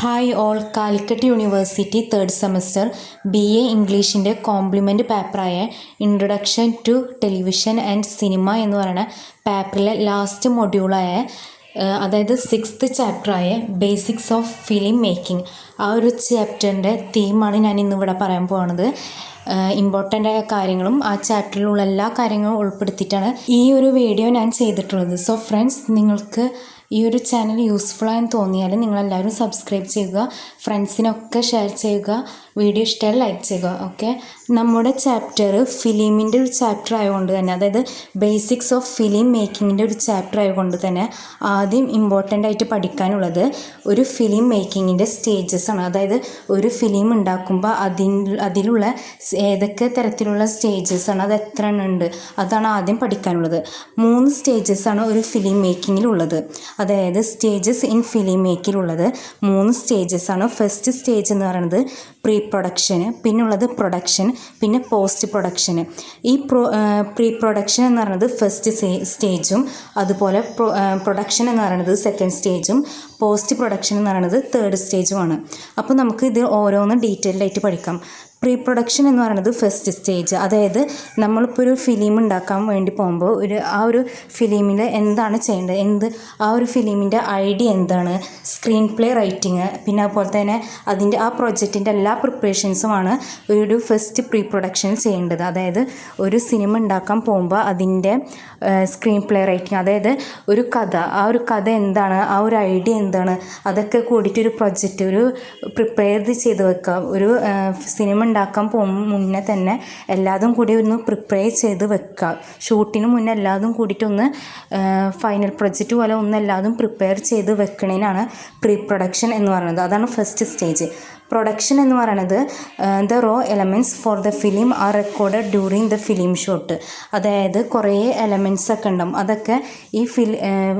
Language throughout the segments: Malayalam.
Hi all, Calicut university third semester BA ഇംഗ്ലീഷിൻ്റെ കോംപ്ലിമെൻ്റ് പേപ്പറായ introduction to television and cinema എന്ന് പറയുന്ന പേപ്പറിലെ ലാസ്റ്റ് മൊഡ്യൂളായ അതായത് 6th ചാപ്റ്ററായ ബേസിക്സ് ഓഫ് ഫിലിം മേക്കിംഗ്, ആ ഒരു ചാപ്റ്ററിൻ്റെ തീമാണ് ഞാൻ ഇന്നിവിടെ പറയാൻ പോകുന്നത്. ഇമ്പോർട്ടൻ്റ് ആയ കാര്യങ്ങളും ആ ചാപ്റ്ററിലുള്ള എല്ലാ കാര്യങ്ങളും ഉൾപ്പെടുത്തിയിട്ടാണ് ഈ ഒരു വീഡിയോ ഞാൻ ചെയ്തിട്ടുള്ളത്. സോ ഫ്രണ്ട്സ്, നിങ്ങൾക്ക് ഈ ഒരു ചാനൽ യൂസ്ഫുള്ളായെന്ന് തോന്നിയാൽ നിങ്ങളെല്ലാവരും സബ്സ്ക്രൈബ് ചെയ്യുക, ഫ്രണ്ട്സിനൊക്കെ ഷെയർ ചെയ്യുക, വീഡിയോ ഇഷ്ടമായി ലൈക്ക് ചെയ്യുക. ഓക്കെ, നമ്മുടെ ചാപ്റ്റർ ഫിലിമിൻ്റെ ഒരു ചാപ്റ്റർ ആയതുകൊണ്ട് തന്നെ, അതായത് ബേസിക്സ് ഓഫ് ഫിലിം മേക്കിങ്ങിൻ്റെ ഒരു ചാപ്റ്റർ ആയതുകൊണ്ട് തന്നെ ആദ്യം ഇമ്പോർട്ടൻ്റ് ആയിട്ട് പഠിക്കാനുള്ളത് ഒരു ഫിലിം മേക്കിങ്ങിൻ്റെ സ്റ്റേജസ് ആണ്. അതായത് ഒരു ഫിലിം ഉണ്ടാക്കുമ്പോൾ അതിലുള്ള ഏതൊക്കെ തരത്തിലുള്ള സ്റ്റേജസ് ആണ്, അത് എത്ര എണ്ണം ഉണ്ട്, അതാണ് ആദ്യം പഠിക്കാനുള്ളത്. 3 സ്റ്റേജസ് ആണ് ഒരു ഫിലിം മേക്കിങ്ങിലുള്ളത്. അതായത് സ്റ്റേജസ് ഇൻ ഫിലിം മേക്കിലുള്ളത് 3 സ്റ്റേജസ് ആണ്. ഫസ്റ്റ് സ്റ്റേജ് എന്ന് പറയുന്നത് പ്രീ പ്രൊഡക്ഷന്, പിന്നുള്ളത് പ്രൊഡക്ഷൻ, പിന്നെ പോസ്റ്റ് പ്രൊഡക്ഷന്. ഈ പ്രീ പ്രൊഡക്ഷൻ എന്ന് പറയുന്നത് ഫസ്റ്റ് സ്റ്റേജും, അതുപോലെ പ്രൊഡക്ഷൻ എന്ന് പറയുന്നത് സെക്കൻഡ് സ്റ്റേജും, പോസ്റ്റ് പ്രൊഡക്ഷൻ എന്ന് പറയുന്നത് തേർഡ് സ്റ്റേജുമാണ്. അപ്പോൾ നമുക്ക് ഇത് ഓരോന്നും ഡീറ്റെയിൽഡ് ആയിട്ട് പഠിക്കാം. പ്രീ പ്രൊഡക്ഷൻ എന്ന് പറയുന്നത് ഫസ്റ്റ് സ്റ്റേജ്. അതായത് നമ്മളിപ്പോൾ ഒരു ഫിലിം ഉണ്ടാക്കാൻ വേണ്ടി പോകുമ്പോൾ ആ ഒരു ഫിലിമിൽ എന്താണ് ചെയ്യേണ്ടത്, ആ ഒരു ഫിലിമിൻ്റെ ഐഡിയ എന്താണ്, സ്ക്രീൻ പ്ലേ റൈറ്റിങ്, പിന്നെ അതുപോലെ തന്നെ അതിൻ്റെ ആ പ്രൊജക്റ്റിൻ്റെ എല്ലാ പ്രിപ്പറേഷൻസുമാണ് ഒരു ഫസ്റ്റ് പ്രീ പ്രൊഡക്ഷനിൽ ചെയ്യേണ്ടത്. അതായത് ഒരു സിനിമ ഉണ്ടാക്കാൻ പോകുമ്പോൾ അതിൻ്റെ സ്ക്രീൻ പ്ലേ റൈറ്റിങ്, അതായത് ഒരു കഥ, ആ ഒരു കഥ എന്താണ്, ആ ഒരു ഐഡിയ എന്താണ്, അതൊക്കെ കൂടിയിട്ട് ഒരു പ്രൊജക്റ്റ് ഒരു പ്രിപ്പയർ ചെയ്ത് വെക്കുക. ഒരു സിനിമ ഉണ്ടാക്കാൻ പോകുമ്പോൾ മുന്നേ തന്നെ എല്ലാതും കൂടി ഒന്ന് പ്രിപ്പയർ ചെയ്ത് വെക്കുക. ഷൂട്ടിന് മുന്നേ എല്ലാതും കൂടിയിട്ടൊന്ന് ഫൈനൽ പ്രൊജക്റ്റ് പോലെ ഒന്ന് എല്ലാതും പ്രിപ്പയർ ചെയ്ത് വെക്കണേനാണ് പ്രീ പ്രൊഡക്ഷൻ എന്ന് പറയുന്നത്. അതാണ് ഫസ്റ്റ് സ്റ്റേജ്. പ്രൊഡക്ഷൻ എന്ന് പറയുന്നത് the raw elements for the film are recorded during the film shoot. അതായത് കുറേ എലമെൻറ്റ്സ് ഒക്കെ ഉണ്ടാവും, അതൊക്കെ ഈ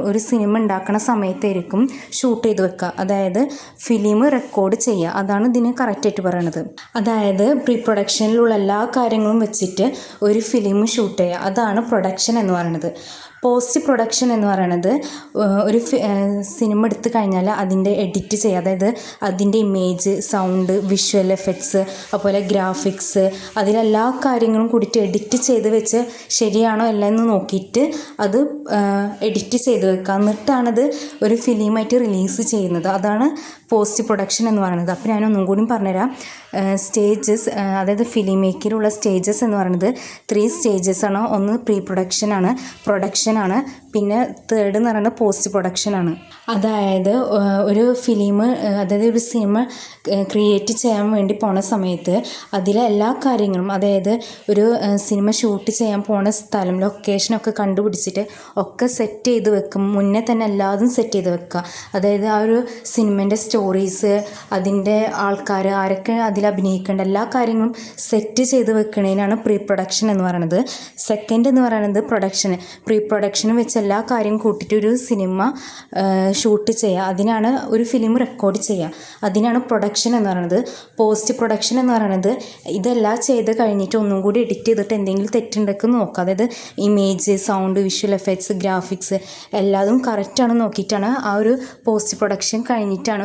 ഒരു സിനിമ ഉണ്ടാക്കുന്ന സമയത്തായിരിക്കും ഷൂട്ട് ചെയ്ത് വെക്കുക. അതായത് ഫിലിം റെക്കോർഡ് ചെയ്യുക, അതാണ് ഇതിന് കറക്റ്റായിട്ട് പറയണത്. അതായത് പ്രീ പ്രൊഡക്ഷനിലുള്ള എല്ലാ കാര്യങ്ങളും വെച്ചിട്ട് ഒരു ഫിലിം ഷൂട്ട് ചെയ്യുക, അതാണ് പ്രൊഡക്ഷൻ എന്ന് പറയുന്നത്. പോസ്റ്റ് പ്രൊഡക്ഷൻ എന്ന് പറയുന്നത് ഒരു സിനിമ എടുത്തു കഴിഞ്ഞാൽ അതിൻ്റെ എഡിറ്റ് ചെയ്യുക, അതായത് അതിൻ്റെ ഇമേജ്, സൗണ്ട്, വിഷ്വൽ എഫക്ട്സ്, അതുപോലെ ഗ്രാഫിക്സ്, അതിലെല്ലാ കാര്യങ്ങളും കൂടിയിട്ട് എഡിറ്റ് ചെയ്ത് വെച്ച് ശരിയാണോ അല്ല എന്ന് നോക്കിയിട്ട് അത് എഡിറ്റ് ചെയ്ത് വെക്കുക. എന്നിട്ടാണത് ഒരു ഫിലിമായിട്ട് റിലീസ് ചെയ്യുന്നത്. അതാണ് പോസ്റ്റ് പ്രൊഡക്ഷൻ എന്ന് പറയുന്നത്. അപ്പോൾ ഞാനൊന്നും കൂടി പറഞ്ഞുതരാം. സ്റ്റേജസ്, അതായത് ഫിലിം മേക്കിലുള്ള സ്റ്റേജസ് എന്ന് പറയുന്നത് 3 സ്റ്റേജസ് ആണ്. ഒന്ന് പ്രീ പ്രൊഡക്ഷനാണ്, പ്രൊഡക്ഷനാണ്, പിന്നെ തേർഡ് എന്ന് പറയുന്നത് പോസ്റ്റ് പ്രൊഡക്ഷനാണ്. അതായത് ഒരു ഫിലിം, അതായത് ഒരു സിനിമ ക്രിയേറ്റ് ചെയ്യാൻ വേണ്ടി പോണ സമയത്ത് അതിലെ എല്ലാ കാര്യങ്ങളും, അതായത് ഒരു സിനിമ ഷൂട്ട് ചെയ്യാൻ പോണ സ്ഥലം, ലൊക്കേഷനൊക്കെ കണ്ടുപിടിച്ചിട്ട് ഒക്കെ സെറ്റ് ചെയ്ത് വെക്കും. മുന്നേ തന്നെ എല്ലാതും സെറ്റ് ചെയ്ത് വെക്കുക. അതായത് ആ ഒരു സിനിമേൻ്റെ സ്റ്റോറീസ്, അതിൻ്റെ ആൾക്കാർ ആരൊക്കെ അതിൽ അഭിനയിക്കേണ്ട എല്ലാ കാര്യങ്ങളും സെറ്റ് ചെയ്ത് വെക്കണേനാണ് പ്രീ പ്രൊഡക്ഷൻ എന്ന് പറയുന്നത്. സെക്കൻഡ് എന്ന് പറയുന്നത് പ്രൊഡക്ഷൻ. പ്രീ പ്രൊഡക്ഷന് വെച്ച് എല്ലാ കാര്യം കൂട്ടിയിട്ട് ഒരു സിനിമ ഷൂട്ട് ചെയ്യുക, അതിനാണ് ഒരു ഫിലിം റെക്കോർഡ് ചെയ്യുക, അതിനാണ് പ്രൊഡക്ഷൻ എന്ന് പറയുന്നത്. പോസ്റ്റ് പ്രൊഡക്ഷൻ എന്ന് പറയുന്നത് ഇതെല്ലാം ചെയ്ത് കഴിഞ്ഞിട്ട് ഒന്നും കൂടി എഡിറ്റ് ചെയ്തിട്ട് എന്തെങ്കിലും തെറ്റുണ്ടെങ്കിൽ നോക്കുക. അതായത് image, sound, visual effects, graphics എല്ലാതും കറക്റ്റാണ് നോക്കിയിട്ടാണ് ആ ഒരു പോസ്റ്റ് പ്രൊഡക്ഷൻ കഴിഞ്ഞിട്ടാണ്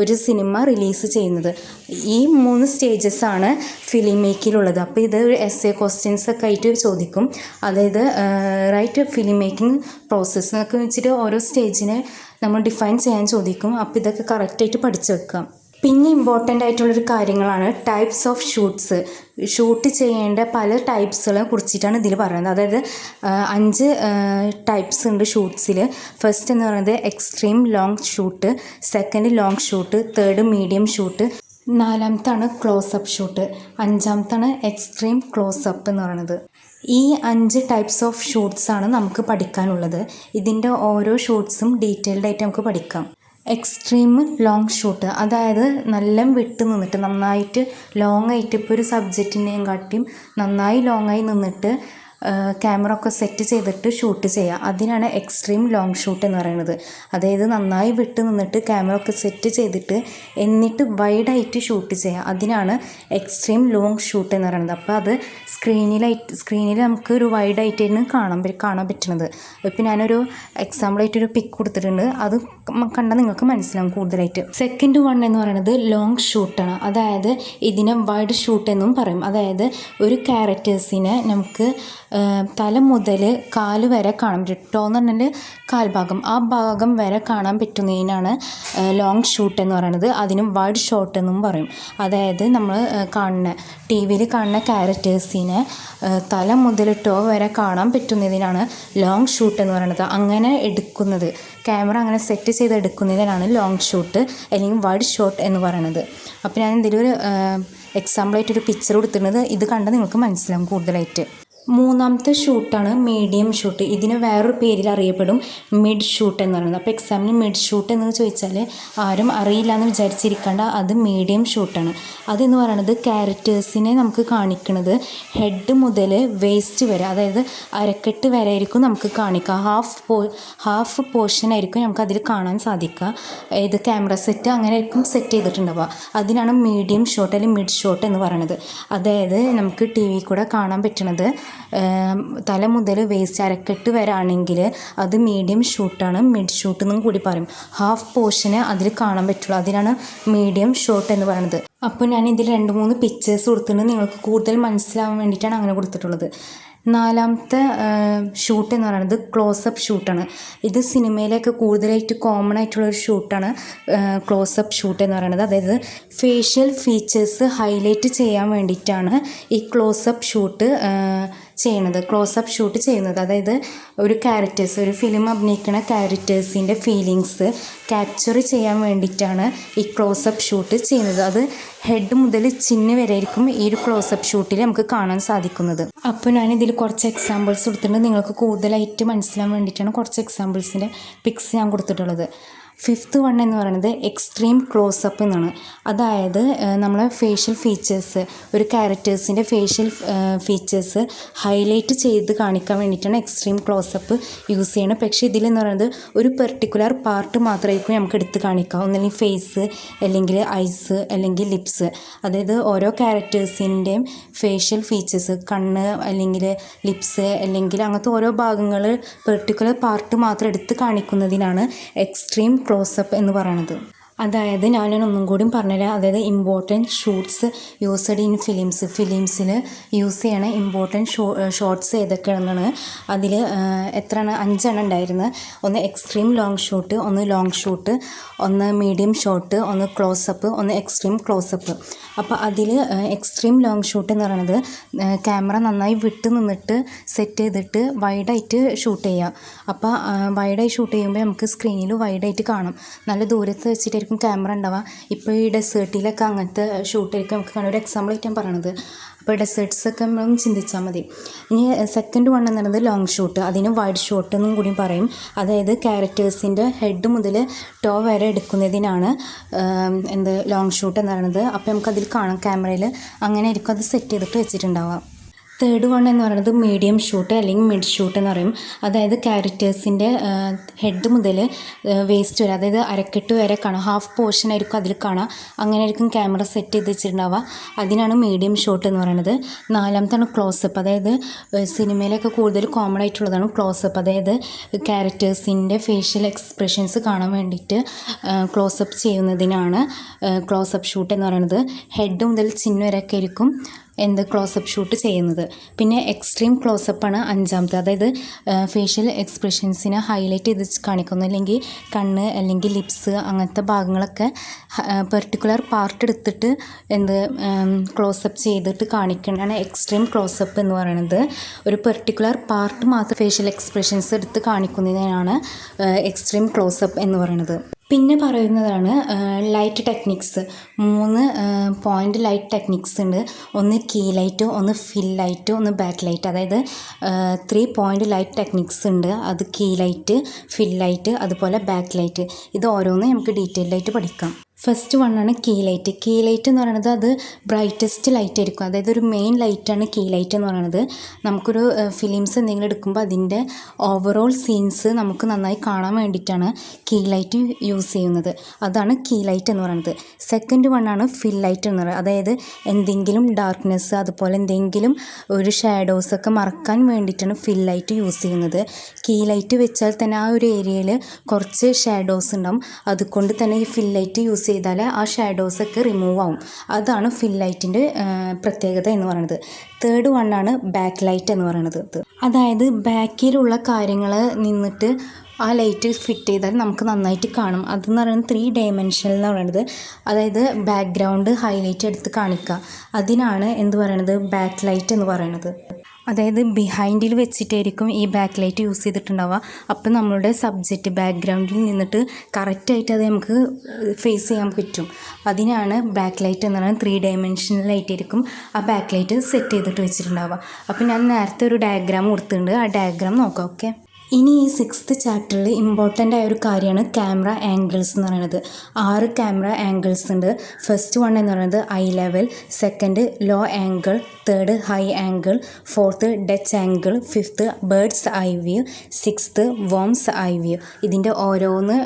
ഒരു സിനിമ റിലീസ് ചെയ്യുന്നത്. ഈ 3 സ്റ്റേജസ് ആണ് ഫിലിം മേക്കിലുള്ളത്. അപ്പോൾ ഇത് ഒരു essay ക്വസ്റ്റ്യൻസ് ഒക്കെ ആയിട്ട് ചോദിക്കും. അതായത് റൈറ്റ് ഫിലിം മേക്കിംഗ് പ്രോസസ്സ് എന്നൊക്കെ വെച്ചിട്ട് ഓരോ സ്റ്റേജിനെ നമ്മൾ ഡിഫൈൻ ചെയ്യാൻ ചോദിക്കും. അപ്പോൾ ഇതൊക്കെ കറക്റ്റായിട്ട് പഠിച്ചു വെക്കാം. പിന്നെ ഇമ്പോർട്ടൻ്റ് ആയിട്ടുള്ളൊരു കാര്യങ്ങളാണ് ടൈപ്സ് ഓഫ് ഷൂട്ട്സ്. ഷൂട്ട് ചെയ്യേണ്ട പല ടൈപ്സുകളെ കുറിച്ചിട്ടാണ് ഇതിൽ പറയുന്നത്. അതായത് 5 ടൈപ്സ് ഉണ്ട് ഷൂട്ട്സിൽ. ഫസ്റ്റ് എന്ന് പറയുന്നത് extreme long shoot, second long shoot, third medium shoot, 4ാമത്താണ് ക്ലോസപ്പ് ഷൂട്ട്, 5ാമത്താണ് എക്സ്ട്രീം ക്ലോസപ്പ് എന്ന് പറയുന്നത്. ഈ 5 ടൈപ്സ് ഓഫ് ഷൂട്ട്സാണ് നമുക്ക് പഠിക്കാനുള്ളത്. ഇതിൻ്റെ ഓരോ ഷൂട്ട്സും ഡീറ്റെയിൽഡ് ആയിട്ട് നമുക്ക് പഠിക്കാം. എക്സ്ട്രീം ലോങ് ഷൂട്ട്, അതായത് നല്ല വിട്ട് നിന്നിട്ട് നന്നായിട്ട് ലോങ് ആയിട്ട്, ഇപ്പോൾ ഒരു സബ്ജക്റ്റിനെയും കാട്ടിയും നന്നായി ലോങ് ആയി നിന്നിട്ട് ക്യാമറ ഒക്കെ സെറ്റ് ചെയ്തിട്ട് ഷൂട്ട് ചെയ്യുക, അതിനാണ് എക്സ്ട്രീം ലോങ് ഷൂട്ട് എന്ന് പറയുന്നത്. അതായത് നന്നായി വിട്ട് നിന്നിട്ട് ക്യാമറ ഒക്കെ സെറ്റ് ചെയ്തിട്ട് എന്നിട്ട് വൈഡായിട്ട് ഷൂട്ട് ചെയ്യുക, അതിനാണ് എക്സ്ട്രീം ലോങ് ഷൂട്ട് എന്ന് പറയുന്നത്. അപ്പോൾ അത് സ്ക്രീനിൽ നമുക്ക് ഒരു വൈഡായിട്ടാണ് കാണാൻ പറ്റുന്നത്. ഇപ്പം ഞാനൊരു എക്സാമ്പിളായിട്ടൊരു പിക്ക് കൊടുത്തിട്ടുണ്ട്, അത് കണ്ടാൽ നിങ്ങൾക്ക് മനസ്സിലാവും കൂടുതലായിട്ട്. സെക്കൻഡ് വൺ എന്ന് പറയുന്നത് ലോങ് ഷൂട്ടാണ്. അതായത് ഇതിനെ വൈഡ് ഷൂട്ട് എന്നും പറയും. അതായത് ഒരു ക്യാരക്ടേഴ്സിനെ നമുക്ക് തല മുതൽ കാല് വരെ കാണാൻ പറ്റും. ടോ എന്ന് പറഞ്ഞാൽ കാൽഭാഗം, ആ ഭാഗം വരെ കാണാൻ പറ്റുന്നതിനാണ് ലോങ് ഷൂട്ട് എന്ന് പറയുന്നത്. അതിനും വൈഡ് ഷോട്ട് എന്നും പറയും. അതായത് നമ്മൾ ടി വിയിൽ കാണുന്ന ക്യാരക്ടേഴ്സിനെ തല മുതൽ ടോ വരെ കാണാൻ പറ്റുന്നതിനാണ് ലോങ് ഷൂട്ട് എന്ന് പറയുന്നത്. അങ്ങനെ എടുക്കുന്നത്, ക്യാമറ അങ്ങനെ സെറ്റ് ചെയ്ത് എടുക്കുന്നതിനാണ് ലോങ് ഷൂട്ട് അല്ലെങ്കിൽ വൈഡ് ഷോട്ട് എന്ന് പറയുന്നത്. അപ്പോൾ ഞാൻ എന്തെങ്കിലും ഒരു എക്സാമ്പിളായിട്ടൊരു പിക്ചർ കൊടുത്തിരുന്നത്, ഇത് കണ്ടാൽ നിങ്ങൾക്ക് മനസ്സിലാവും കൂടുതലായിട്ട്. മൂന്നാമത്തെ ഷൂട്ടാണ് മീഡിയം ഷൂട്ട്. ഇതിന് വേറൊരു പേരിൽ അറിയപ്പെടും മിഡ് ഷൂട്ട് എന്ന് പറയുന്നത്. അപ്പോൾ എക്സാമിന് മിഡ് ഷൂട്ട് എന്ന് ചോദിച്ചാൽ ആരും അറിയില്ല എന്ന് വിചാരിച്ചിരിക്കേണ്ട, അത് മീഡിയം ഷൂട്ടാണ്. അതെന്ന് പറയുന്നത് ക്യാരക്ടേഴ്സിനെ നമുക്ക് കാണിക്കുന്നത് ഹെഡ് മുതൽ വേസ്റ്റ് വരെ, അതായത് അരക്കെട്ട് വരെ ആയിരിക്കും നമുക്ക് കാണിക്കുക. ഹാഫ് പോർഷൻ ആയിരിക്കും നമുക്ക് അതിൽ കാണാൻ സാധിക്കുക. ഇത് ക്യാമറ സെറ്റ് അങ്ങനെ ആയിരിക്കും സെറ്റ് ചെയ്തിട്ടുണ്ടാവുക. അതിനാണ് മീഡിയം ഷോട്ട് അല്ലെങ്കിൽ മിഡ് ഷോട്ട് എന്ന് പറയുന്നത്. അതായത് നമുക്ക് ടി വി കൂടെ കാണാൻ പറ്റുന്നത് തല മുതൽ വേസ്റ്റ് അരക്കെട്ട് വരെ ആണെങ്കിൽ അത് മീഡിയം ഷൂട്ടാണ്. മിഡ് ഷൂട്ട് എന്നും കൂടി പറയും. ഹാഫ് പോർഷന് അതിൽ കാണാൻ പറ്റുള്ളൂ, അതിനാണ് മീഡിയം ഷോട്ട് എന്ന് പറയുന്നത്. അപ്പോൾ ഞാൻ ഇതിൽ 2-3 പിക്ചേഴ്സ് കൊടുത്തിട്ടുണ്ട്, നിങ്ങൾക്ക് കൂടുതൽ മനസ്സിലാവാൻ വേണ്ടിയിട്ടാണ് അങ്ങനെ കൊടുത്തിട്ടുള്ളത്. നാലാമത്തെ ഷൂട്ട് എന്ന് പറയുന്നത് ക്ലോസപ്പ് ഷൂട്ടാണ്. ഇത് സിനിമയിലൊക്കെ കൂടുതലായിട്ട് കോമൺ ആയിട്ടുള്ളൊരു ഷൂട്ടാണ് ക്ലോസപ്പ് ഷൂട്ട് എന്ന് പറയുന്നത്. അതായത് ഫേഷ്യൽ ഫീച്ചേഴ്സ് ഹൈലൈറ്റ് ചെയ്യാൻ വേണ്ടിയിട്ടാണ് ഈ ക്ലോസപ്പ് ഷൂട്ട് ചെയ്യുന്നത്. അതായത് ഒരു ഫിലിം അഭിനയിക്കുന്ന ക്യാരക്ടേഴ്സിൻ്റെ ഫീലിങ്സ് ക്യാപ്ചർ ചെയ്യാൻ വേണ്ടിയിട്ടാണ് ഈ ക്ലോസപ്പ് ഷൂട്ട് ചെയ്യുന്നത്. അത് ഹെഡ് മുതൽ ചിന്ന് വരെ ആയിരിക്കും ഈ ഒരു ക്ലോസപ്പ് ഷൂട്ടിൽ നമുക്ക് കാണാൻ സാധിക്കുന്നത്. അപ്പോൾ ഞാനിതിൽ കുറച്ച് എക്സാമ്പിൾസ് കൊടുത്തിട്ടുണ്ട്, നിങ്ങൾക്ക് കൂടുതലായിട്ട് മനസ്സിലാൻ വേണ്ടിയിട്ടാണ് കുറച്ച് എക്സാമ്പിൾസിൻ്റെ പിക്സ് ഞാൻ കൊടുത്തിട്ടുള്ളത്. ഫിഫ്ത്ത് വൺ എന്ന് പറയുന്നത് എക്സ്ട്രീം ക്ലോസപ്പ് എന്നാണ്. അതായത് നമ്മളെ ഫേഷ്യൽ ഫീച്ചേഴ്സ്, ഒരു ക്യാരക്ടേഴ്സിൻ്റെ ഫേഷ്യൽ ഫീച്ചേഴ്സ് ഹൈലൈറ്റ് ചെയ്ത് കാണിക്കാൻ വേണ്ടിയിട്ടാണ് എക്സ്ട്രീം ക്ലോസപ്പ് യൂസ് ചെയ്യുന്നത്. പക്ഷേ ഇതിലെന്ന് പറയുന്നത് ഒരു പെർട്ടിക്കുലർ പാർട്ട് മാത്രമായിരിക്കും നമുക്ക് എടുത്ത് കാണിക്കാം. ഒന്നല്ലെങ്കിൽ ഫേസ്, അല്ലെങ്കിൽ ഐസ്, അല്ലെങ്കിൽ ലിപ്സ്. അതായത് ഓരോ ക്യാരക്ടേഴ്സിൻ്റെയും ഫേഷ്യൽ ഫീച്ചേഴ്സ്, കണ്ണ് അല്ലെങ്കിൽ ലിപ്സ് അല്ലെങ്കിൽ അങ്ങനത്തെ ഓരോ ഭാഗങ്ങൾ പെർട്ടിക്കുലർ പാർട്ട് മാത്രം എടുത്ത് കാണിക്കുന്നതിനാണ് എക്സ്ട്രീം ക്ലോസപ്പ് എന്ന് പറയുന്നത്. അതായത് ഞാനൊന്നും കൂടി പറഞ്ഞുതരാം. അതായത് ഇമ്പോർട്ടൻറ്റ് ഷൂട്ട്സ് യൂസ്ഡ് ഇൻ ഫിലിംസിൽ യൂസ് ചെയ്യണ ഇമ്പോർട്ടൻറ്റ് ഷോട്ട്സ് ഏതൊക്കെയാണെന്നാണ്. അതിൽ 5 ഉണ്ടായിരുന്നത്. ഒന്ന് എക്സ്ട്രീം ലോങ് ഷൂട്ട്, ഒന്ന് ലോങ് ഷൂട്ട്, ഒന്ന് മീഡിയം ഷോട്ട്, ഒന്ന് ക്ലോസപ്പ്, ഒന്ന് എക്സ്ട്രീം ക്ലോസപ്പ്. അപ്പോൾ അതിൽ എക്സ്ട്രീം ലോങ് ഷൂട്ട് എന്ന് പറയുന്നത് ക്യാമറ നന്നായി വിട്ട് നിന്നിട്ട് സെറ്റ് ചെയ്തിട്ട് വൈഡായിട്ട് ഷൂട്ട് ചെയ്യുക. അപ്പോൾ വൈഡായി ഷൂട്ട് ചെയ്യുമ്പോൾ നമുക്ക് സ്ക്രീനിൽ വൈഡായിട്ട് കാണാം. നല്ല ദൂരത്ത് വെച്ചിട്ടായിരിക്കും ക്യാമറ ഉണ്ടാവുക. ഇപ്പോൾ ഈ ഡെസേർട്ടിലൊക്കെ അങ്ങനത്തെ ഷൂട്ടായിരിക്കും നമുക്ക് കാണാം. ഒരു എക്സാമ്പിളായിട്ട് ഞാൻ പറയണത്. അപ്പോൾ ഡെസേർട്ട്സൊക്കെ നമ്മളൊന്ന് ചിന്തിച്ചാൽ മതി. ഇനി സെക്കൻഡ് വൺ എന്ന് പറയുന്നത് ലോങ് ഷൂട്ട്, അതിന് വൈഡ് ഷോട്ട് എന്നും കൂടി പറയും. അതായത് ക്യാരക്ടേഴ്സിൻ്റെ ഹെഡ് മുതൽ ടോ വരെ എടുക്കുന്നതിനാണ് ലോങ് ഷൂട്ട് എന്ന് പറയുന്നത്. അപ്പോൾ നമുക്കതിൽ കാണാം ക്യാമറയിൽ, അങ്ങനെ ആയിരിക്കും അത് സെറ്റ് ചെയ്തിട്ട് വെച്ചിട്ടുണ്ടാവുക. തേർഡ് വൺ എന്ന് പറയുന്നത് മീഡിയം ഷൂട്ട് അല്ലെങ്കിൽ മിഡ് ഷൂട്ട് എന്ന് പറയും. അതായത് ക്യാരക്ടേഴ്സിൻ്റെ ഹെഡ് മുതൽ വേസ്റ്റ് വരെ, അതായത് അരക്കെട്ട് വരെ കാണാം. ഹാഫ് പോർഷൻ ആയിരിക്കും അതിൽ കാണാം. അങ്ങനെ ആയിരിക്കും ക്യാമറ സെറ്റ് ചെയ്ത് വെച്ചിട്ടുണ്ടാവുക. അതിനാണ് മീഡിയം ഷോട്ട് എന്ന് പറയുന്നത്. നാലാമത്താണ് ക്ലോസപ്പ്. അതായത് സിനിമയിലൊക്കെ കൂടുതൽ കോമൺ ആയിട്ടുള്ളതാണ് ക്ലോസപ്പ്. അതായത് ക്യാരക്ടേഴ്സിൻ്റെ ഫേഷ്യൽ എക്സ്പ്രഷൻസ് കാണാൻ വേണ്ടിയിട്ട് ക്ലോസപ്പ് ചെയ്യുന്നതിനാണ് ക്ലോസപ്പ് ഷൂട്ട് എന്ന് പറയുന്നത്. ഹെഡ് മുതൽ ചിന്ന് വരെയൊക്കെ ആയിരിക്കും ക്ലോസപ്പ് ഷൂട്ട് ചെയ്യുന്നത്. പിന്നെ എക്സ്ട്രീം ക്ലോസപ്പാണ് അഞ്ചാമത്തെ. അതായത് ഫേഷ്യൽ എക്സ്പ്രഷൻസിനെ ഹൈലൈറ്റ് ചെയ്ത് കാണിക്കുന്നു, അല്ലെങ്കിൽ കണ്ണ് അല്ലെങ്കിൽ ലിപ്സ് അങ്ങനത്തെ ഭാഗങ്ങളൊക്കെ പെർട്ടിക്കുലർ പാർട്ട് എടുത്തിട്ട് ക്ലോസപ്പ് ചെയ്തിട്ട് കാണിക്കുന്നതാണ് എക്സ്ട്രീം ക്ലോസപ്പ് എന്ന് പറയുന്നത്. ഒരു പെർട്ടിക്കുലർ പാർട്ട് മാത്രം ഫേഷ്യൽ എക്സ്പ്രഷൻസ് എടുത്ത് കാണിക്കുന്നതിനാണ് എക്സ്ട്രീം ക്ലോസപ്പ് എന്ന് പറയുന്നത്. പിന്നെ പറയുന്നതാണ് light techniques. 3 point light techniques ഉണ്ട്. ഒന്ന് കീ ലൈറ്റ്, ഒന്ന് ഫിൽ ലൈറ്റ്, ഒന്ന് ബാക്ക് ലൈറ്റ്. അതായത് 3 പോയിൻ്റ് ലൈറ്റ് ടെക്നിക്സ് ഉണ്ട്. അത് കീ ലൈറ്റ്, ഫിൽ ലൈറ്റ്, അതുപോലെ ബാക്ക് ലൈറ്റ്. ഇത് ഓരോന്ന് നമുക്ക് ഡീറ്റെയിൽഡായിട്ട് പഠിക്കാം. ഫസ്റ്റ് വണ്ണാണ് കീ ലൈറ്റ്. കീ ലൈറ്റ് എന്ന് പറയുന്നത് അത് ബ്രൈറ്റസ്റ്റ് ലൈറ്റ് ആയിരിക്കും. അതായത് ഒരു മെയിൻ ലൈറ്റാണ് കീ ലൈറ്റ് എന്ന് പറയുന്നത്. നമുക്കൊരു ഫിലിംസ് എന്തെങ്കിലും എടുക്കുമ്പോൾ അതിൻ്റെ ഓവറോൾ സീൻസ് നമുക്ക് നന്നായി കാണാൻ വേണ്ടിയിട്ടാണ് കീ ലൈറ്റ് യൂസ് ചെയ്യുന്നത്. അതാണ് കീ ലൈറ്റ് എന്ന് പറയുന്നത്. സെക്കൻഡ് വണ്ണാണ് ഫിൽ ലൈറ്റ് എന്ന് പറയുന്നത്. അതായത് എന്തെങ്കിലും ഡാർക്ക്നെസ്, അതുപോലെ എന്തെങ്കിലും ഒരു ഷാഡോസൊക്കെ മറക്കാൻ വേണ്ടിയിട്ടാണ് ഫിൽ ലൈറ്റ് യൂസ് ചെയ്യുന്നത്. കീ ലൈറ്റ് വെച്ചാൽ തന്നെ ആ ഒരു ഏരിയയിൽ കുറച്ച് ഷാഡോസ് ഉണ്ടാവും. അതുകൊണ്ട് തന്നെ ഈ ഫിൽ ലൈറ്റ് യൂസ് ചെയ്താൽ ആ ഷാഡോസൊക്കെ റിമൂവ് ആവും. അതാണ് ഫിൽ ലൈറ്റിൻ്റെ പ്രത്യേകത എന്ന് പറയുന്നത്. തേർഡ് വണ്ണാണ് ബാക്ക് ലൈറ്റ് എന്ന് പറയുന്നത്. അതായത് ബാക്കിലുള്ള കാര്യങ്ങൾ നിന്നിട്ട് ആ ലൈറ്റ് ഫിറ്റ് ചെയ്താൽ നമുക്ക് നന്നായിട്ട് കാണും. അതെന്ന് പറയുന്നത് 3 ഡയമെൻഷനിൽ എന്ന് പറയുന്നത്. അതായത് ബാക്ക്ഗ്രൗണ്ട് ഹൈലൈറ്റ് എടുത്ത് കാണിക്കുക. അതിനാണ് എന്ത് പറയണത്, ബാക്ക് ലൈറ്റ് എന്ന് പറയുന്നത്. അതായത് ബിഹൈൻഡിൽ വെച്ചിട്ടായിരിക്കും ഈ ബാക്ക് ലൈറ്റ് യൂസ് ചെയ്തിട്ടുണ്ടാവുക. അപ്പം നമ്മളുടെ സബ്ജക്റ്റ് ബാക്ക്ഗ്രൗണ്ടിൽ നിന്നിട്ട് കറക്റ്റായിട്ട് അത് നമുക്ക് ഫേസ് ചെയ്യാൻ പറ്റും. അതിനാണ് ബാക്ക് ലൈറ്റ് എന്ന് പറയുന്നത്. 3 ഡയമെൻഷനിലായിട്ടായിരിക്കും ആ ബാക്ക് ലൈറ്റ് സെറ്റ് ചെയ്തിട്ട് വെച്ചിട്ടുണ്ടാവുക. അപ്പം ഞാൻ നേരത്തെ ഒരു ഡയഗ്രാം കൊടുത്തിട്ടുണ്ട്. ആ ഡയഗ്രാം നോക്കാം. ഓക്കെ, ഇനി ഈ 6th ചാപ്റ്ററിൽ ഇമ്പോർട്ടൻ്റ് ആയ ഒരു കാര്യമാണ് ക്യാമറ ആംഗിൾസ് എന്ന് പറയുന്നത്. 6 ക്യാമറ ആംഗിൾസ് ഉണ്ട്. ഫസ്റ്റ് വൺ എന്ന് പറയുന്നത് I level, second law angle, third high angle, fourth Dutch angle, fifth birds eye view, 6th worms eye view. ഇതിൻ്റെ ഓരോന്ന്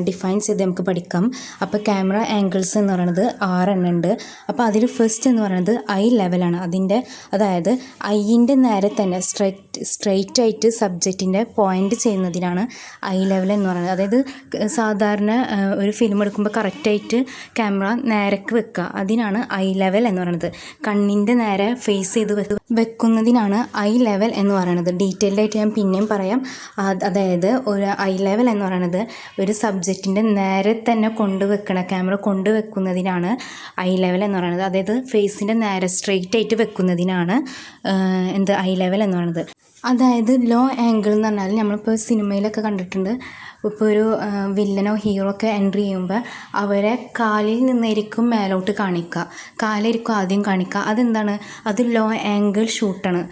ഡിഫൈൻ ചെയ്ത് നമുക്ക് പഠിക്കാം. അപ്പോൾ ക്യാമറ ആംഗിൾസ് എന്ന് പറയുന്നത് 6 എണ്ണം ഉണ്ട്. അപ്പോൾ അതിൽ ഫസ്റ്റ് എന്ന് പറയുന്നത് ഐ ലെവലാണ്. അതായത് ഐൻ്റെ നേരെ തന്നെ സ്ട്രെയിറ്റ് ആയിട്ട് സബ്ജക്റ്റിൻ്റെ പോയിൻ്റ് ചെയ്യുന്നതിനാണ് ഐ ലെവൽ എന്ന് പറയുന്നത്. അതായത് സാധാരണ ഒരു ഫിലിം എടുക്കുമ്പോൾ കറക്റ്റായിട്ട് ക്യാമറ നേരക്ക് വെക്കുക. അതിനാണ് ഐ ലെവൽ എന്ന് പറയുന്നത്. കണ്ണിൻ്റെ നേരെ ഫേസ് ചെയ്ത് വെക്കുന്നതിനാണ് ഐ ലെവൽ എന്ന് പറയുന്നത്. ഡീറ്റെയിൽഡായിട്ട് ഞാൻ പിന്നെയും പറയാം. അതായത് ഒരു ഐ ലെവൽ എന്ന് പറയുന്നത് ഒരു സബ്ജക്റ്റിൻ്റെ നേരെ തന്നെ ക്യാമറ കൊണ്ടുവെക്കുന്നതിനാണ് ഐ ലെവൽ എന്ന് പറയുന്നത്. അതായത് ഫേസിൻ്റെ നേരെ സ്ട്രെയിറ്റ് ആയിട്ട് വെക്കുന്നതിനാണ് ഐ ലെവൽ എന്ന് പറയുന്നത്. അതായത് ലോ ആംഗിൾ എന്ന് പറഞ്ഞാൽ നമ്മളിപ്പോൾ സിനിമയിലൊക്കെ കണ്ടിട്ടുണ്ട്. ഇപ്പോൾ ഒരു വില്ലനോ ഹീറോ ഒക്കെ എൻട്രി ചെയ്യുമ്പോൾ അവരെ കാലിൽ നിന്നായിരിക്കും മേലോട്ട് കാണിക്കുക. കാലായിരിക്കും ആദ്യം കാണിക്കുക. അതെന്താണ്, അത് ലോ ആംഗിൾ ഷൂട്ടാണ്.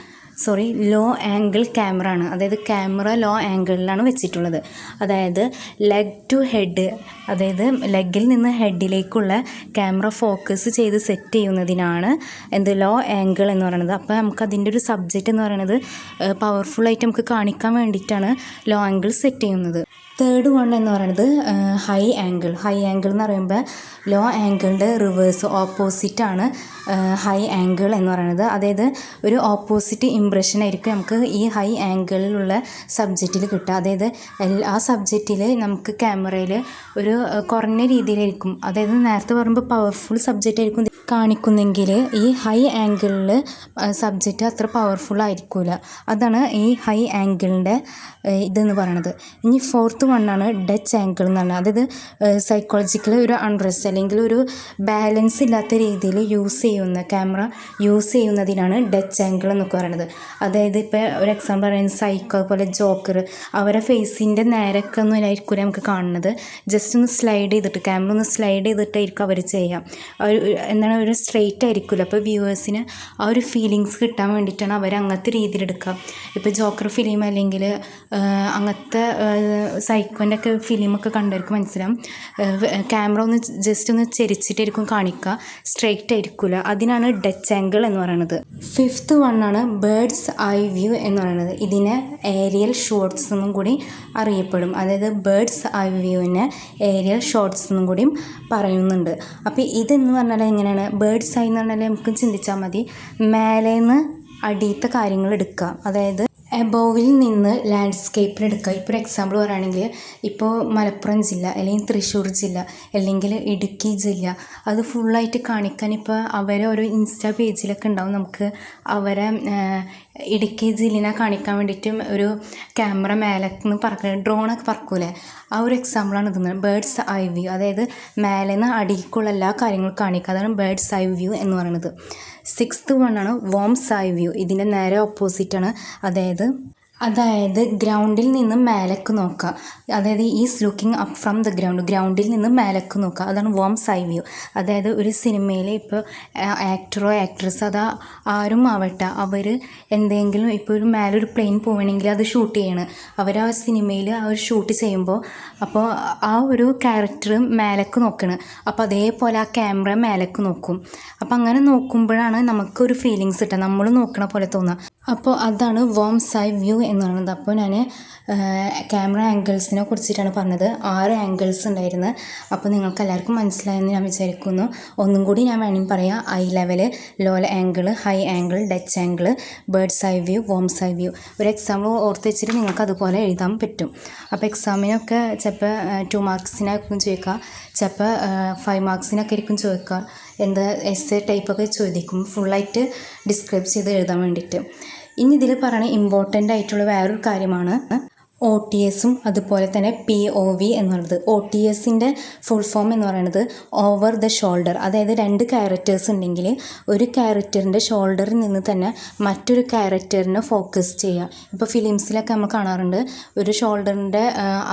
ലോ ആംഗിൾ ക്യാമറ ആണ്. അതായത് ക്യാമറ ലോ ആംഗിളിലാണ് വെച്ചിട്ടുള്ളത്. അതായത് ലെഗ് ടു ഹെഡ്, അതായത് ലെഗിൽ നിന്ന് ഹെഡിലേക്കുള്ള ക്യാമറ ഫോക്കസ് ചെയ്ത് സെറ്റ് ചെയ്യുന്നതിനാണ് ലോ ആംഗിൾ എന്ന് പറയുന്നത്. അപ്പോൾ നമുക്ക് അതിൻ്റെ ഒരു സബ്ജക്റ്റ് എന്ന് പറയുന്നത് പവർഫുള്ളായിട്ട് നമുക്ക് കാണിക്കാൻ വേണ്ടിയിട്ടാണ് ലോ ആംഗിൾ സെറ്റ് ചെയ്യുന്നത്. തേർഡ് വൺ എന്ന് പറയുന്നത് ഹൈ ആംഗിൾ. ഹൈ ആംഗിൾ എന്ന് പറയുമ്പോൾ ലോ ആംഗിളിൻ്റെ റിവേഴ്സ് ഓപ്പോസിറ്റാണ് ഹൈ ആംഗിൾ എന്ന് പറയുന്നത്. അതായത് ഒരു ഓപ്പോസിറ്റ് ഇംപ്രഷൻ ആയിരിക്കും നമുക്ക് ഈ ഹൈ ആംഗിളിലുള്ള സബ്ജക്റ്റിൽ കിട്ടുക. അതായത് ആ സബ്ജക്റ്റിൽ നമുക്ക് ക്യാമറയിൽ ഒരു കുറഞ്ഞ രീതിയിലായിരിക്കും, അതായത് നേരത്തെ പറയുമ്പോൾ പവർഫുൾ സബ്ജക്റ്റ് ആയിരിക്കും കാണിക്കുന്നെങ്കിൽ ഈ ഹൈ ആംഗിളിൽ സബ്ജക്റ്റ് അത്ര പവർഫുൾ ആയിരിക്കില്ല. അതാണ് ഈ ഹൈ ആംഗിളിൻ്റെ ഇതെന്ന് പറയുന്നത്. ഇനി ഫോർത്ത് വണ്ണാണ് ഡച്ച് ആംഗിൾ എന്ന് പറഞ്ഞാൽ. അതായത് സൈക്കോളജിക്കലി ഒരു അൺറെസ്റ്റ് അല്ലെങ്കിൽ ഒരു ബാലൻസ് ഇല്ലാത്ത രീതിയിൽ ക്യാമറ യൂസ് ചെയ്യുന്നതിനാണ് ഡച്ച് ആംഗിൾ എന്നൊക്കെ പറയുന്നത്. അതായത് ഇപ്പോൾ ഒരു എക്സാമ്പിൾ പറയുന്നത് സൈക്കോ പോലെ ജോക്കർ, അവരെ ഫേസിൻ്റെ നേരൊക്കെ ഒന്നും ആയിരിക്കില്ല നമുക്ക് കാണുന്നത്. ജസ്റ്റ് ഒന്ന് ക്യാമറ ഒന്ന് സ്ലൈഡ് ചെയ്തിട്ടായിരിക്കും അവർ ചെയ്യാം. എന്താണ്, ഒരു സ്ട്രെയിറ്റ് ആയിരിക്കില്ല. അപ്പോൾ വ്യൂവേഴ്സിന് ആ ഒരു ഫീലിങ്സ് കിട്ടാൻ വേണ്ടിയിട്ടാണ് അവർ അങ്ങനത്തെ രീതിയിലെടുക്കുക. ഇപ്പോൾ ജോക്കർ ഫിലിം അല്ലെങ്കിൽ അങ്ങനത്തെ സൈക്കോൻ്റെ ഒക്കെ ഫിലിമൊക്കെ കണ്ടവർക്ക് മനസ്സിലാവും. ക്യാമറ ഒന്ന് ജസ്റ്റ് ഒന്ന് ചെരിച്ചിട്ടായിരിക്കും കാണിക്കുക, സ്ട്രെയിറ്റ് ആയിരിക്കില്ല. അതിനാണ് ഡച്ച് ആംഗിൾ എന്ന് പറയുന്നത്. ഫിഫ്ത്ത് വണ്ണാണ് ബേർഡ്സ് ഐ വ്യൂ എന്ന് പറയുന്നത്. ഇതിനെ ഏരിയൽ ഷോട്ട്സ് എന്നും കൂടി അറിയപ്പെടും. അതായത് ബേർഡ്സ് ഐ വ്യൂവിനെ ഏരിയൽ ഷോട്ട്സ് എന്നും കൂടിയും പറയുന്നുണ്ട്. അപ്പോൾ ഇതെന്ന് പറഞ്ഞാൽ എങ്ങനെയാണ്, ബേർഡ്സ് ഐ എന്ന് പറഞ്ഞാൽ നമുക്ക് ചിന്തിച്ചാൽ മതി, മേലേന്ന് അടിയത്തെ കാര്യങ്ങൾ എടുക്കുക. അതായത് എബോവിൽ നിന്ന് ലാൻഡ്സ്കേപ്പിലെടുക്കുക. ഇപ്പോൾ ഒരു എക്സാമ്പിൾ പറയുകയാണെങ്കിൽ ഇപ്പോൾ മലപ്പുറം ജില്ല അല്ലെങ്കിൽ തൃശ്ശൂർ ജില്ല അല്ലെങ്കിൽ ഇടുക്കി ജില്ല, അത് ഫുള്ളായിട്ട് കാണിക്കാൻ ഇപ്പോൾ അവരെ ഒരു ഇൻസ്റ്റാ പേജിലൊക്കെ ഉണ്ടാവും. നമുക്ക് അവരെ ഇടുക്കി ജില്ലിനെ കാണിക്കാൻ വേണ്ടിയിട്ടും ഒരു ക്യാമറ മേലേന്ന് പറക്കുക, ഡ്രോണൊക്കെ പറക്കൂലേ, ആ ഒരു എക്സാമ്പിളാണ് ഇതെന്ന്. ബേർഡ്സ് ഐ വ്യൂ, അതായത് മേലേന്ന് അടിയിലേക്കുള്ള എല്ലാ കാര്യങ്ങളും കാണിക്കുക. അതാണ് ബേർഡ്സ് ഐ വ്യൂ എന്ന് പറയുന്നത്. സിക്സ്ത് വണ്ണാണ് വോംസ് ഐ വ്യൂ. ഇതിൻ്റെ നേരെ ഓപ്പോസിറ്റാണ്. അതായത് അതായത് ഗ്രൗണ്ടിൽ നിന്ന് മേലേക്ക് നോക്കുക. അതായത് is looking up from the ഗ്രൗണ്ടിൽ നിന്ന് മേലേക്ക് നോക്കുക. അതാണ് വോംസ് ഐ വ്യൂ. അതായത് ഒരു സിനിമയിൽ ഇപ്പോൾ ആക്ടറോ ആക്ട്രസ് അത് ആരും ആവട്ടെ, അവർ എന്തെങ്കിലും ഇപ്പോൾ ഒരു മേലൊരു പ്ലെയിൻ പോവണമെങ്കിൽ അത് ഷൂട്ട് ചെയ്യണം. അവർ ആ സിനിമയിൽ ആ ഒരു ഷൂട്ട് ചെയ്യുമ്പോൾ അപ്പോൾ ആ ഒരു ക്യാരക്ടർ മേലേക്ക് നോക്കണം. അപ്പോൾ അതേപോലെ ആ ക്യാമറ മേലേക്ക് നോക്കും. അപ്പോൾ അങ്ങനെ നോക്കുമ്പോഴാണ് നമുക്കൊരു ഫീലിങ്സ് കിട്ടുക, നമ്മൾ നോക്കണ പോലെ തോന്നുക. അപ്പോൾ അതാണ് വോംസ് ഐ വ്യൂ എന്ന് പറയുന്നത്. അപ്പോൾ ഞാൻ ക്യാമറ ആംഗിൾസിനെ കുറിച്ചിട്ടാണ് പറഞ്ഞത്. 6 ആംഗിൾസ് ഉണ്ടായിരുന്നു. അപ്പോൾ നിങ്ങൾക്ക് എല്ലാവർക്കും മനസ്സിലായെന്ന് ഞാൻ വിചാരിക്കുന്നു. ഒന്നും കൂടി ഞാൻ വേണമെങ്കിൽ പറയാം. Eye level, low angle, high angle, Dutch angle, bird's eye view, worm's eye view. ഒരു എക്സാമ്പിൾ ഓർത്ത് വെച്ചിട്ട് നിങ്ങൾക്ക് അതുപോലെ എഴുതാൻ പറ്റും. അപ്പോൾ എക്സാമിനൊക്കെ ചിലപ്പോൾ 2 മാർക്സിനായിരിക്കും ചോദിക്കുക, ചിലപ്പോൾ 5 മാർക്സിനൊക്കെ ആയിരിക്കും ചോദിക്കുക. എന്താ എസ്സേ ടൈപ്പൊക്കെ ചോദിക്കും, ഫുള്ളായിട്ട് ഡിസ്ക്രൈബ് ചെയ്ത് എഴുതാൻ വേണ്ടിയിട്ട്. ഇനി ഇതിൽ പറയുന്ന ഇമ്പോർട്ടൻ്റ് ആയിട്ടുള്ള വേറൊരു കാര്യമാണ് OTS അതുപോലെ തന്നെ POV എന്ന് പറയുന്നത്. OTSൻ്റെ ഫുൾ ഫോം എന്ന് പറയുന്നത് ഓവർ ദ ഷോൾഡർ. അതായത് 2 ക്യാരക്ടേഴ്സ് ഉണ്ടെങ്കിൽ ഒരു ക്യാരക്ടറിൻ്റെ ഷോൾഡറിൽ നിന്ന് തന്നെ മറ്റൊരു ക്യാരക്ടറിനെ ഫോക്കസ് ചെയ്യുക. ഇപ്പോൾ ഫിലിംസിലൊക്കെ നമ്മൾ കാണാറുണ്ട്, ഒരു ഷോൾഡറിൻ്റെ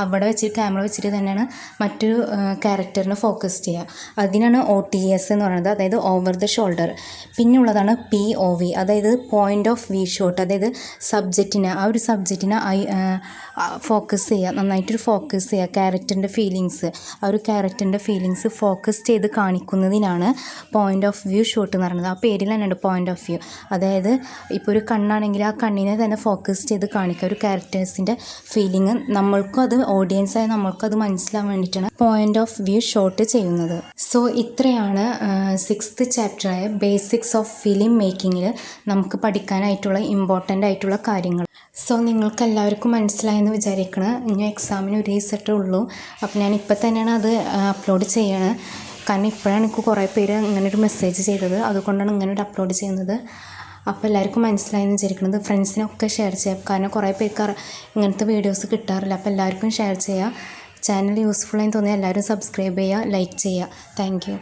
അവിടെ വെച്ചിട്ട് ക്യാമറ വെച്ചിട്ട് തന്നെയാണ് മറ്റൊരു ക്യാരക്ടറിനെ ഫോക്കസ് ചെയ്യുക. അതിനാണ് OTS എന്ന് പറയുന്നത്, അതായത് ഓവർ ദ ഷോൾഡർ. പിന്നെ ഉള്ളതാണ് POV, അതായത് പോയിൻ്റ് ഓഫ് വ്യൂ ഷോട്ട്. അതായത് സബ്ജക്റ്റിനെ ആ ഒരു സബ്ജക്റ്റിനെ ഫോക്കസ് ചെയ്യുക, നന്നായിട്ടൊരു ഫോക്കസ് ചെയ്യുക. ക്യാരക്ടറിൻ്റെ ഫീലിങ്സ്, ആ ഒരു ക്യാരക്ടറിൻ്റെ ഫീലിങ്സ് ഫോക്കസ് ചെയ്ത് കാണിക്കുന്നതിനാണ് പോയിൻ്റ് ഓഫ് വ്യൂ ഷോട്ട് എന്ന് പറയുന്നത്. ആ പേരിൽ തന്നെ ഉണ്ട് പോയിൻ്റ് ഓഫ് വ്യൂ. അതായത് ഇപ്പോൾ ഒരു കണ്ണാണെങ്കിൽ ആ കണ്ണിനെ തന്നെ ഫോക്കസ് ചെയ്ത് കാണിക്കുക, ഒരു ക്യാരക്ടേഴ്സിൻ്റെ ഫീലിംഗ് നമ്മൾക്കും അത് ഓഡിയൻസായ നമ്മൾക്കും അത് മനസ്സിലാവാൻ വേണ്ടിയിട്ടാണ് പോയിൻ്റ് ഓഫ് വ്യൂ ഷോട്ട് ചെയ്യുന്നത്. സോ ഇത്രയാണ് 6th ചാപ്റ്ററായ ബേസിക്സ് ഓഫ് ഫിലിം മേക്കിങ്ങിൽ നമുക്ക് പഠിക്കാനായിട്ടുള്ള ഇമ്പോർട്ടൻ്റ് ആയിട്ടുള്ള കാര്യങ്ങൾ. സോ നിങ്ങൾക്ക് എല്ലാവർക്കും മനസ്സിലായെന്ന് വിചാരിക്കണം. ഇനി എക്സാമിന് ഒരു ദിവസമേ ഉള്ളൂ. അപ്പോൾ ഞാൻ ഇപ്പോൾ തന്നെയാണ് അത് അപ്ലോഡ് ചെയ്യണത്. കാരണം ഇപ്പോഴാണ് എനിക്ക് കുറേ പേര് ഇങ്ങനൊരു മെസ്സേജ് ചെയ്തത്, അതുകൊണ്ടാണ് ഇങ്ങനൊരു അപ്ലോഡ് ചെയ്യുന്നത്. അപ്പോൾ എല്ലാവർക്കും മനസ്സിലായെന്ന് വിചാരിക്കുന്നത്. ഫ്രണ്ട്സിനൊക്കെ ഷെയർ ചെയ്യാം, കാരണം കുറേ പേർക്ക് ഇങ്ങനത്തെ വീഡിയോസ് കിട്ടാറില്ല. അപ്പോൾ എല്ലാവർക്കും ഷെയർ ചെയ്യുക. ചാനൽ യൂസ്ഫുള്ളായി തോന്നിയാൽ എല്ലാവരും സബ്സ്ക്രൈബ് ചെയ്യുക, ലൈക്ക് ചെയ്യുക. Thank you.